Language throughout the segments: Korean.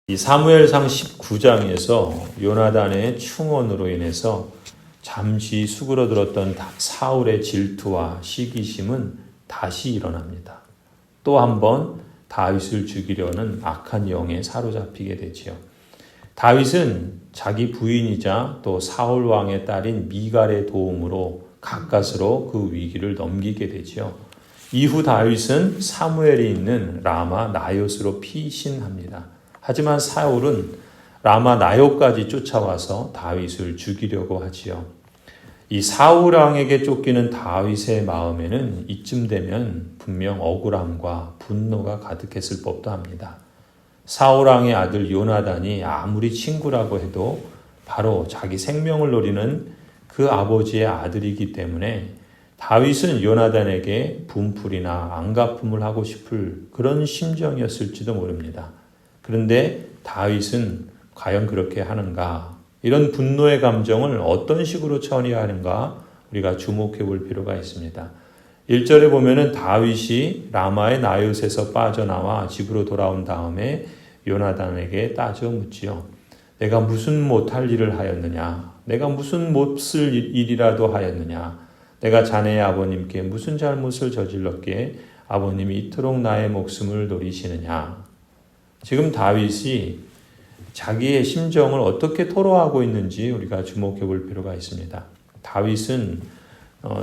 이 사무엘상 19장에서 요나단의 충언으로 인해서 잠시 수그러들었던 사울의 질투와 시기심은 다시 일어납니다. 또 한 번 다윗을 죽이려는 악한 영에 사로잡히게 되지요. 다윗은 자기 부인이자 또 사울 왕의 딸인 미갈의 도움으로 가까스로 그 위기를 넘기게 되지요. 이후 다윗은 사무엘이 있는 라마 나요스로 피신합니다. 하지만 사울은 라마 나요까지 쫓아와서 다윗을 죽이려고 하지요. 이 사울 왕에게 쫓기는 다윗의 마음에는 이쯤 되면 분명 억울함과 분노가 가득했을 법도 합니다. 사울 왕의 아들 요나단이 아무리 친구라고 해도 바로 자기 생명을 노리는 그 아버지의 아들이기 때문에 다윗은 요나단에게 분풀이나 안갚음을 하고 싶을 그런 심정이었을지도 모릅니다. 그런데 다윗은 과연 그렇게 하는가? 이런 분노의 감정을 어떤 식으로 처리하는가 우리가 주목해 볼 필요가 있습니다. 1절에 보면은 다윗이 라마의 나요스에서 빠져나와 집으로 돌아온 다음에 요나단에게 따져 묻지요. 내가 무슨 못할 일을 하였느냐? 내가 무슨 못쓸 일이라도 하였느냐? 내가 자네의 아버님께 무슨 잘못을 저질렀기에 아버님이 이토록 나의 목숨을 노리시느냐? 지금 다윗이 자기의 심정을 어떻게 토로하고 있는지 우리가 주목해 볼 필요가 있습니다. 다윗은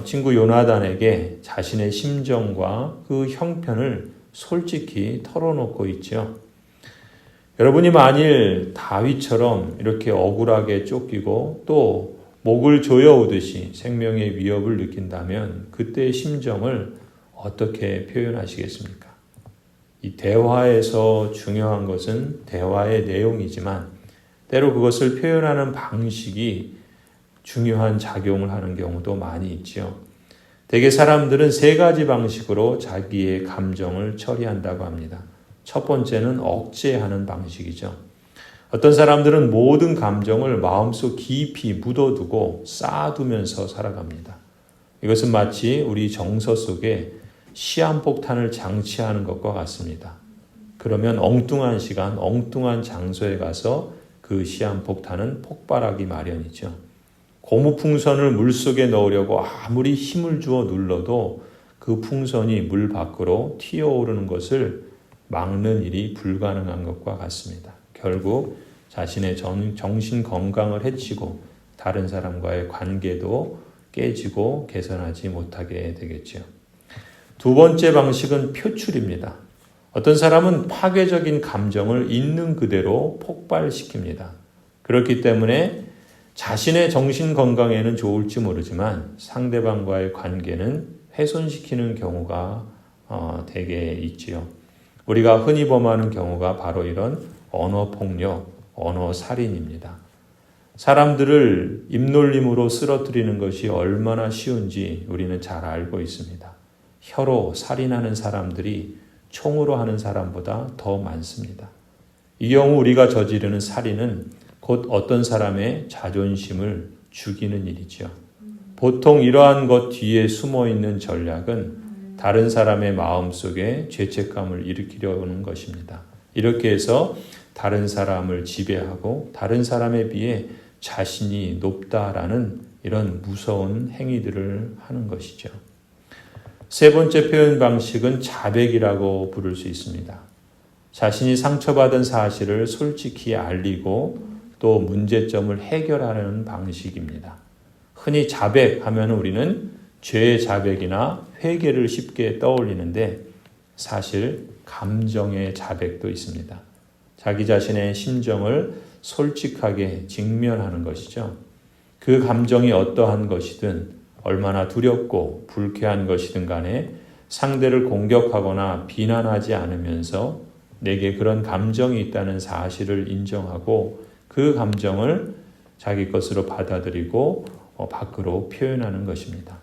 친구 요나단에게 자신의 심정과 그 형편을 솔직히 털어놓고 있죠. 여러분이 만일 다윗처럼 이렇게 억울하게 쫓기고 또 목을 조여오듯이 생명의 위협을 느낀다면 그때의 심정을 어떻게 표현하시겠습니까? 이 대화에서 중요한 것은 대화의 내용이지만 때로 그것을 표현하는 방식이 중요한 작용을 하는 경우도 많이 있지요. 대개 사람들은 세 가지 방식으로 자기의 감정을 처리한다고 합니다. 첫 번째는 억제하는 방식이죠. 어떤 사람들은 모든 감정을 마음속 깊이 묻어두고 쌓아두면서 살아갑니다. 이것은 마치 우리 정서 속에 시한폭탄을 장치하는 것과 같습니다. 그러면 엉뚱한 시간, 엉뚱한 장소에 가서 그 시한폭탄은 폭발하기 마련이죠. 고무풍선을 물속에 넣으려고 아무리 힘을 주어 눌러도 그 풍선이 물 밖으로 튀어오르는 것을 막는 일이 불가능한 것과 같습니다. 결국 자신의 정신 건강을 해치고 다른 사람과의 관계도 깨지고 개선하지 못하게 되겠죠. 두 번째 방식은 표출입니다. 어떤 사람은 파괴적인 감정을 있는 그대로 폭발시킵니다. 그렇기 때문에 자신의 정신 건강에는 좋을지 모르지만 상대방과의 관계는 훼손시키는 경우가 대개 있지요. 우리가 흔히 범하는 경우가 바로 이런 언어폭력, 언어살인입니다. 사람들을 입놀림으로 쓰러뜨리는 것이 얼마나 쉬운지 우리는 잘 알고 있습니다. 혀로 살인하는 사람들이 총으로 하는 사람보다 더 많습니다. 이 경우 우리가 저지르는 살인은 곧 어떤 사람의 자존심을 죽이는 일이죠. 보통 이러한 것 뒤에 숨어있는 전략은 다른 사람의 마음속에 죄책감을 일으키려는 것입니다. 이렇게 해서 다른 사람을 지배하고 다른 사람에 비해 자신이 높다라는 이런 무서운 행위들을 하는 것이죠. 세 번째 표현 방식은 자백이라고 부를 수 있습니다. 자신이 상처받은 사실을 솔직히 알리고 또 문제점을 해결하는 방식입니다. 흔히 자백하면 우리는 죄의 자백이나 회개를 쉽게 떠올리는데 사실 감정의 자백도 있습니다. 자기 자신의 심정을 솔직하게 직면하는 것이죠. 그 감정이 어떠한 것이든 얼마나 두렵고 불쾌한 것이든 간에 상대를 공격하거나 비난하지 않으면서 내게 그런 감정이 있다는 사실을 인정하고 그 감정을 자기 것으로 받아들이고 밖으로 표현하는 것입니다.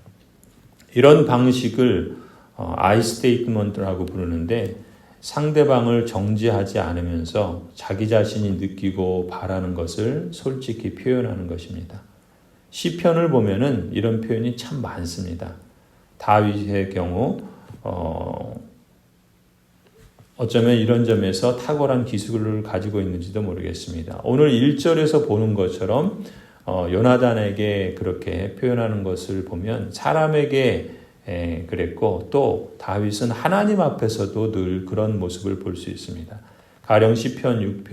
이런 방식을 I statement라고 부르는데 상대방을 정죄하지 않으면서 자기 자신이 느끼고 바라는 것을 솔직히 표현하는 것입니다. 시편을 보면은 이런 표현이 참 많습니다. 다윗의 경우 어쩌면 이런 점에서 탁월한 기술을 가지고 있는지도 모르겠습니다. 오늘 1절에서 보는 것처럼 요나단에게 그렇게 표현하는 것을 보면 사람에게 그랬고 또 다윗은 하나님 앞에서도 늘 그런 모습을 볼 수 있습니다. 가령 시편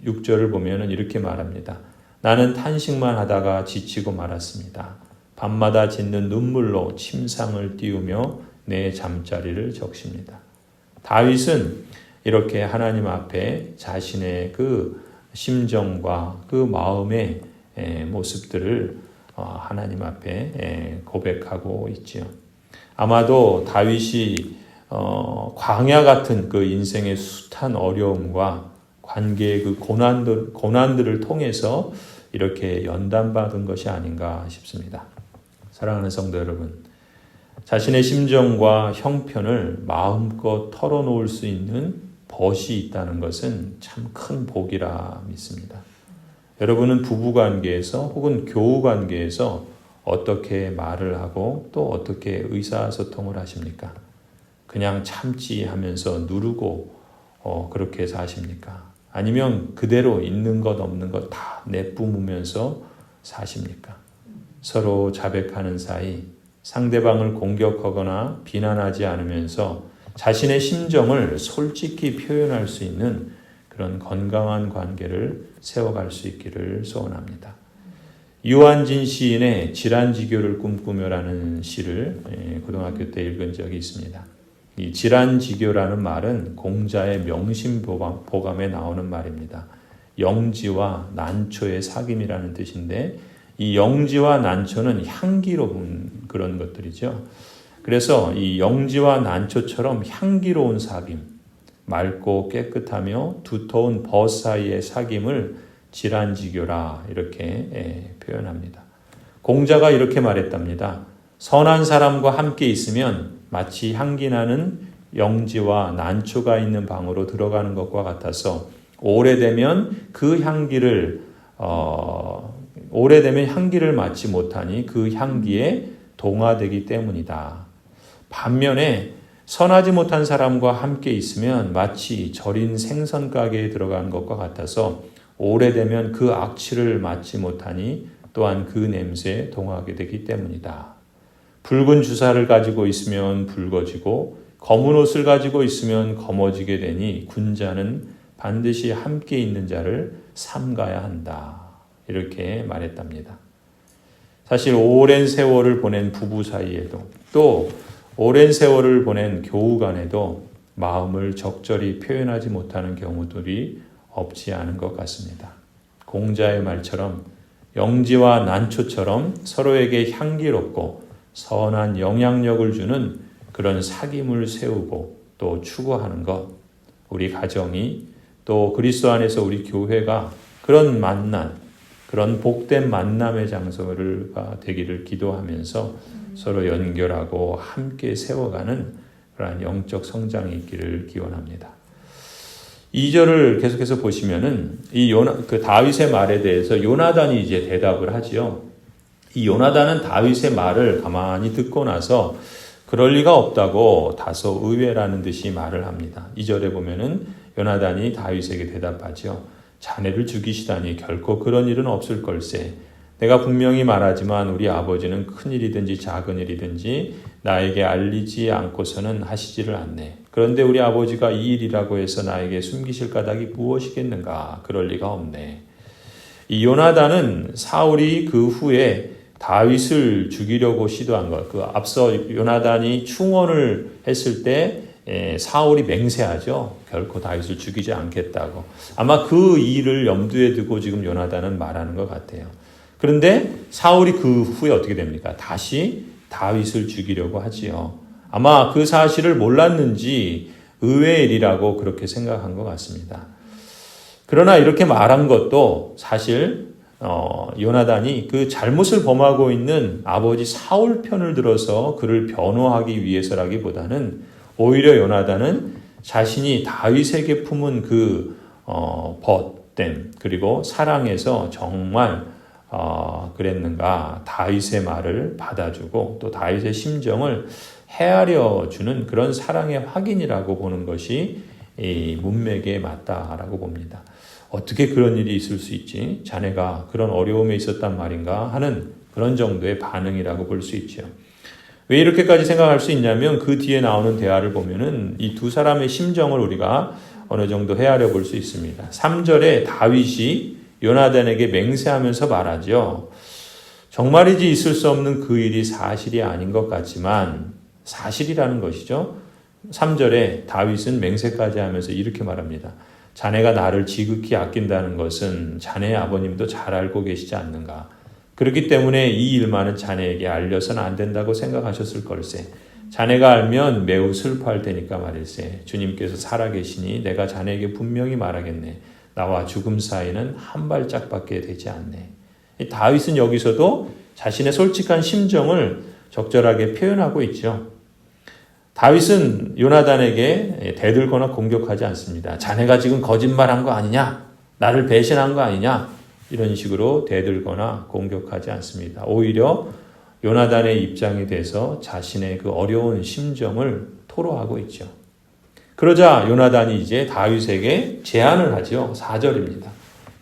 6절을 보면 이렇게 말합니다. 나는 탄식만 하다가 지치고 말았습니다. 밤마다 짓는 눈물로 침상을 띄우며 내 잠자리를 적십니다. 다윗은 이렇게 하나님 앞에 자신의 그 심정과 그 마음의 모습들을 하나님 앞에 고백하고 있지요. 아마도 다윗이 광야 같은 그 인생의 숱한 어려움과 관계의 그 고난들을 통해서 이렇게 연단받은 것이 아닌가 싶습니다. 사랑하는 성도 여러분, 자신의 심정과 형편을 마음껏 털어놓을 수 있는 벗이 있다는 것은 참 큰 복이라 믿습니다. 여러분은 부부관계에서 혹은 교우관계에서 어떻게 말을 하고 또 어떻게 의사소통을 하십니까? 그냥 참지 하면서 누르고 그렇게 사십니까? 아니면 그대로 있는 것 없는 것 다 내뿜으면서 사십니까? 서로 자백하는 사이 상대방을 공격하거나 비난하지 않으면서 자신의 심정을 솔직히 표현할 수 있는 그런 건강한 관계를 세워갈 수 있기를 소원합니다. 유한진 시인의 질환지교를 꿈꾸며라는 시를 고등학교 때 읽은 적이 있습니다. 이 질환지교라는 말은 공자의 명심보감에 나오는 말입니다. 영지와 난초의 사귐이라는 뜻인데 이 영지와 난초는 향기로운 그런 것들이죠. 그래서 이 영지와 난초처럼 향기로운 사귐, 맑고 깨끗하며 두터운 벗 사이의 사귐을 질환지교라 이렇게 표현합니다. 공자가 이렇게 말했답니다. 선한 사람과 함께 있으면 마치 향기 나는 영지와 난초가 있는 방으로 들어가는 것과 같아서 오래되면 향기를 맡지 못하니 그 향기에 동화되기 때문이다. 반면에 선하지 못한 사람과 함께 있으면 마치 절인 생선 가게에 들어간 것과 같아서 오래되면 그 악취를 맡지 못하니 또한 그 냄새에 동하게 되기 때문이다. 붉은 주사를 가지고 있으면 붉어지고 검은 옷을 가지고 있으면 검어지게 되니 군자는 반드시 함께 있는 자를 삼가야 한다. 이렇게 말했답니다. 사실 오랜 세월을 보낸 부부 사이에도 또 오랜 세월을 보낸 교우 간에도 마음을 적절히 표현하지 못하는 경우들이 없지 않은 것 같습니다. 공자의 말처럼 영지와 난초처럼 서로에게 향기롭고 선한 영향력을 주는 그런 사귐을 세우고 또 추구하는 것, 우리 가정이 또 그리스도 안에서 우리 교회가 그런 만남, 그런 복된 만남의 장소가 되기를 기도하면서 서로 연결하고 함께 세워가는 그러한 영적 성장이 있기를 기원합니다. 2절을 계속해서 보시면은 그 다윗의 말에 대해서 요나단이 이제 대답을 하지요. 이 요나단은 다윗의 말을 가만히 듣고 나서 그럴 리가 없다고 다소 의외라는 듯이 말을 합니다. 2절에 보면은 요나단이 다윗에게 대답하지요. 자네를 죽이시다니 결코 그런 일은 없을 걸세. 내가 분명히 말하지만 우리 아버지는 큰 일이든지 작은 일이든지 나에게 알리지 않고서는 하시지를 않네. 그런데 우리 아버지가 이 일이라고 해서 나에게 숨기실 까닭이 무엇이겠는가? 그럴 리가 없네. 이 요나단은 사울이 그 후에 다윗을 죽이려고 시도한 것. 그 앞서 요나단이 충언을 했을 때 사울이 맹세하죠. 결코 다윗을 죽이지 않겠다고. 아마 그 일을 염두에 두고 지금 요나단은 말하는 것 같아요. 그런데 사울이 그 후에 어떻게 됩니까? 다시 다윗을 죽이려고 하지요. 아마 그 사실을 몰랐는지 의외의 일이라고 그렇게 생각한 것 같습니다. 그러나 이렇게 말한 것도 사실 요나단이 그 잘못을 범하고 있는 아버지 사울 편을 들어서 그를 변호하기 위해서라기보다는 오히려 요나단은 자신이 다윗에게 품은 그 벗됨 그리고 사랑에서 정말 그랬는가 다윗의 말을 받아주고 또 다윗의 심정을 헤아려 주는 그런 사랑의 확인이라고 보는 것이 이 문맥에 맞다라고 봅니다. 어떻게 그런 일이 있을 수 있지? 자네가 그런 어려움에 있었단 말인가 하는 그런 정도의 반응이라고 볼 수 있죠. 왜 이렇게까지 생각할 수 있냐면 그 뒤에 나오는 대화를 보면은 이 두 사람의 심정을 우리가 어느 정도 헤아려 볼 수 있습니다. 3절에 다윗이 요나단에게 맹세하면서 말하죠. 정말이지 있을 수 없는 그 일이 사실이 아닌 것 같지만 사실이라는 것이죠. 3절에 다윗은 맹세까지 하면서 이렇게 말합니다. 자네가 나를 지극히 아낀다는 것은 자네의 아버님도 잘 알고 계시지 않는가. 그렇기 때문에 이 일만은 자네에게 알려서는 안 된다고 생각하셨을 걸세. 자네가 알면 매우 슬퍼할 테니까 말일세. 주님께서 살아계시니 내가 자네에게 분명히 말하겠네. 나와 죽음 사이는 한 발짝밖에 되지 않네. 다윗은 여기서도 자신의 솔직한 심정을 적절하게 표현하고 있죠. 다윗은 요나단에게 대들거나 공격하지 않습니다. 자네가 지금 거짓말한 거 아니냐? 나를 배신한 거 아니냐? 이런 식으로 대들거나 공격하지 않습니다. 오히려 요나단의 입장이 돼서 자신의 그 어려운 심정을 토로하고 있죠. 그러자 요나단이 이제 다윗에게 제안을 하죠. 4절입니다.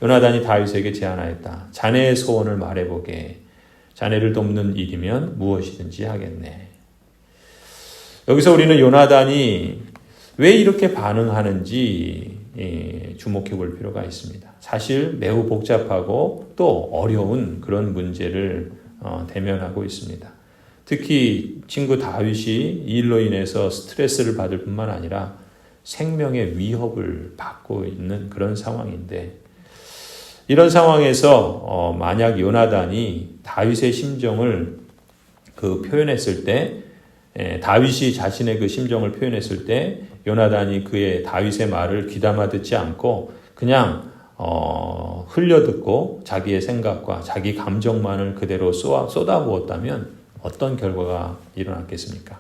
요나단이 다윗에게 제안하였다. 자네의 소원을 말해보게. 자네를 돕는 일이면 무엇이든지 하겠네. 여기서 우리는 요나단이 왜 이렇게 반응하는지 주목해 볼 필요가 있습니다. 사실 매우 복잡하고 또 어려운 그런 문제를 대면하고 있습니다. 특히 친구 다윗이 이 일로 인해서 스트레스를 받을 뿐만 아니라 생명의 위협을 받고 있는 그런 상황인데 이런 상황에서 만약 요나단이 다윗의 심정을 표현했을 때 다윗이 자신의 그 심정을 표현했을 때 요나단이 그의 다윗의 말을 귀담아 듣지 않고 그냥 흘려듣고 자기의 생각과 자기 감정만을 그대로 쏟아부었다면 어떤 결과가 일어났겠습니까?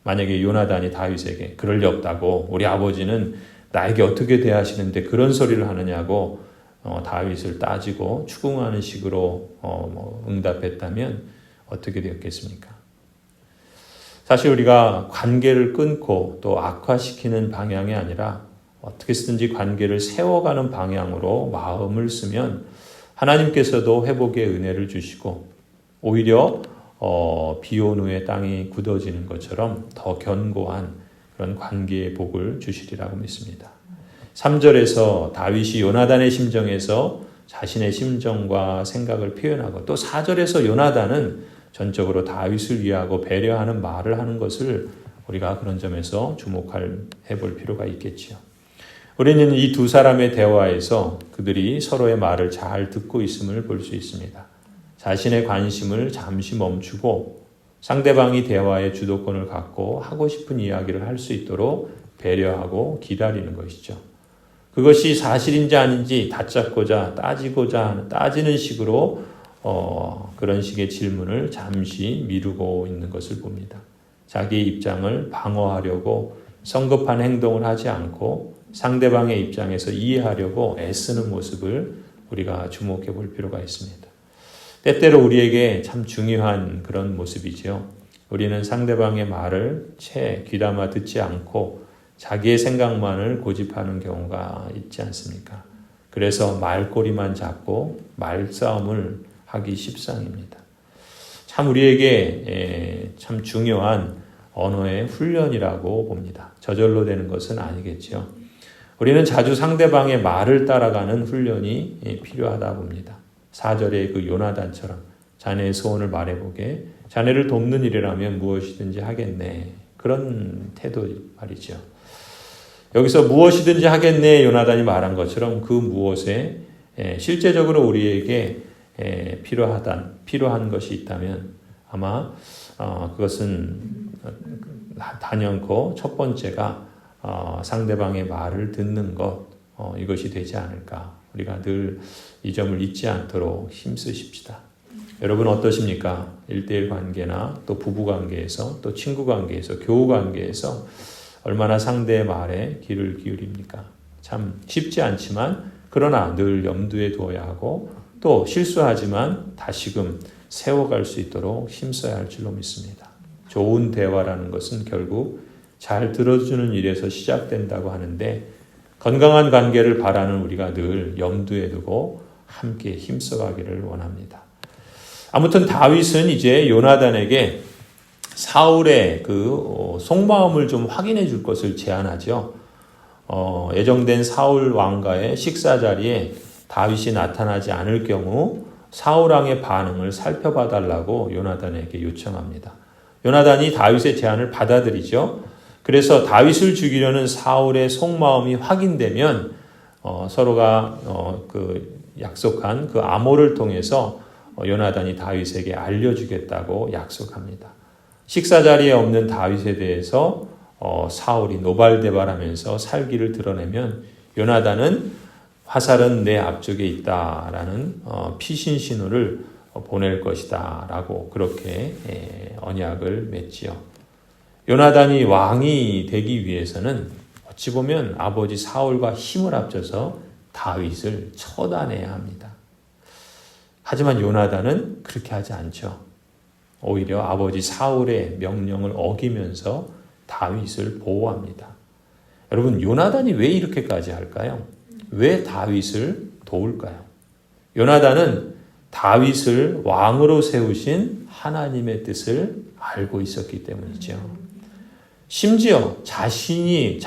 만약에 요나단이 다윗에게 그럴 리 없다고 우리 아버지는 나에게 어떻게 대하시는데 그런 소리를 하느냐고 다윗을 따지고 추궁하는 식으로 응답했다면 어떻게 되었겠습니까? 사실 우리가 관계를 끊고 또 악화시키는 방향이 아니라 어떻게 쓰든지 관계를 세워가는 방향으로 마음을 쓰면 하나님께서도 회복의 은혜를 주시고 오히려 비온 후에 땅이 굳어지는 것처럼 더 견고한 그런 관계의 복을 주시리라고 믿습니다. 3절에서 다윗이 요나단의 심정에서 자신의 심정과 생각을 표현하고 또 4절에서 요나단은 전적으로 다윗을 위하고 배려하는 말을 하는 것을 우리가 그런 점에서 주목해 볼 필요가 있겠지요. 우리는 이 두 사람의 대화에서 그들이 서로의 말을 잘 듣고 있음을 볼 수 있습니다. 자신의 관심을 잠시 멈추고 상대방이 대화의 주도권을 갖고 하고 싶은 이야기를 할 수 있도록 배려하고 기다리는 것이죠. 그것이 사실인지 아닌지 다짜고자 따지는 식으로 그런 식의 질문을 잠시 미루고 있는 것을 봅니다. 자기의 입장을 방어하려고 성급한 행동을 하지 않고 상대방의 입장에서 이해하려고 애쓰는 모습을 우리가 주목해 볼 필요가 있습니다. 때때로 우리에게 참 중요한 그런 모습이지요. 우리는 상대방의 말을 채 귀담아 듣지 않고 자기의 생각만을 고집하는 경우가 있지 않습니까? 그래서 말꼬리만 잡고 말싸움을 하기 십상입니다. 참 우리에게 참 중요한 언어의 훈련이라고 봅니다. 저절로 되는 것은 아니겠죠. 우리는 자주 상대방의 말을 따라가는 훈련이 필요하다 봅니다. 4절의 그 요나단처럼 자네의 소원을 말해보게 자네를 돕는 일이라면 무엇이든지 하겠네. 그런 태도 말이죠. 여기서 무엇이든지 하겠네 요나단이 말한 것처럼 그 무엇에 실제적으로 우리에게 필요한 것이 있다면 아마 그것은 단연코 첫 번째가 상대방의 말을 듣는 것 이것이 되지 않을까. 우리가 늘 이 점을 잊지 않도록 힘쓰십시다. 여러분 어떠십니까? 1:1 관계나 또 부부 관계에서 또 친구 관계에서 교우 관계에서 얼마나 상대의 말에 귀를 기울입니까? 참 쉽지 않지만 그러나 늘 염두에 두어야 하고 또 실수하지만 다시금 세워갈 수 있도록 힘써야 할 줄로 믿습니다. 좋은 대화라는 것은 결국 잘 들어주는 일에서 시작된다고 하는데 건강한 관계를 바라는 우리가 늘 염두에 두고 함께 힘써가기를 원합니다. 아무튼 다윗은 이제 요나단에게 사울의 그 속마음을 좀 확인해 줄 것을 제안하죠. 예정된 사울 왕과의 식사 자리에 다윗이 나타나지 않을 경우 사울 왕의 반응을 살펴봐 달라고 요나단에게 요청합니다. 요나단이 다윗의 제안을 받아들이죠. 그래서 다윗을 죽이려는 사울의 속마음이 확인되면 서로가 그 약속한 그 암호를 통해서 요나단이 다윗에게 알려주겠다고 약속합니다. 식사 자리에 없는 다윗에 대해서 사울이 노발대발하면서 살기를 드러내면 요나단은 화살은 내 앞쪽에 있다라는 피신 신호를 보낼 것이다 라고 그렇게 언약을 맺지요. 요나단이 왕이 되기 위해서는 어찌 보면 아버지 사울과 힘을 합쳐서 다윗을 처단해야 합니다. 하지만 요나단은 그렇게 하지 않죠. 오히려 아버지 사울의 명령을 어기면서 다윗을 보호합니다. 여러분, 요나단이 왜 이렇게까지 할까요? 왜 다윗을 도울까요? 요나단은 다윗을 왕으로 세우신 하나님의 뜻을 알고 있었기 때문이죠. 심지어 자신이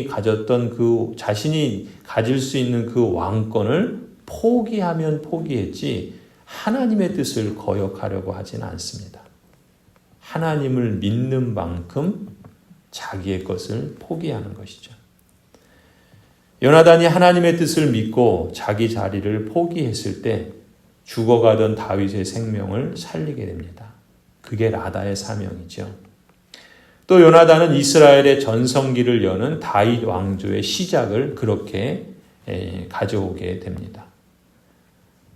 가졌던 자신이 가질 수 있는 그 왕권을 포기하면 포기했지 하나님의 뜻을 거역하려고 하지는 않습니다. 하나님을 믿는 만큼 자기의 것을 포기하는 것이죠. 요나단이 하나님의 뜻을 믿고 자기 자리를 포기했을 때 죽어가던 다윗의 생명을 살리게 됩니다. 그게 라다의 사명이죠. 또 요나단은 이스라엘의 전성기를 여는 다윗 왕조의 시작을 그렇게 가져오게 됩니다.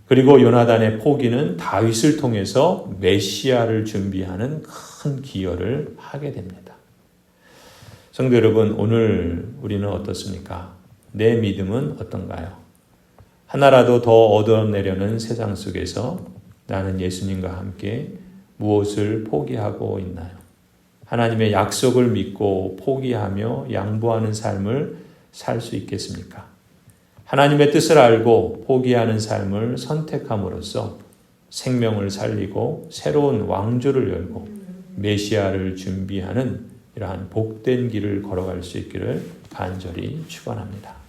그리고 요나단의 포기는 다윗을 통해서 메시아를 준비하는 큰 기여를 하게 됩니다. 성도 여러분, 오늘 우리는 어떻습니까? 내 믿음은 어떤가요? 하나라도 더 얻어내려는 세상 속에서 나는 예수님과 함께 무엇을 포기하고 있나요? 하나님의 약속을 믿고 포기하며 양보하는 삶을 살 수 있겠습니까? 하나님의 뜻을 알고 포기하는 삶을 선택함으로써 생명을 살리고 새로운 왕조를 열고 메시아를 준비하는 이러한 복된 길을 걸어갈 수 있기를 간절히 축원합니다.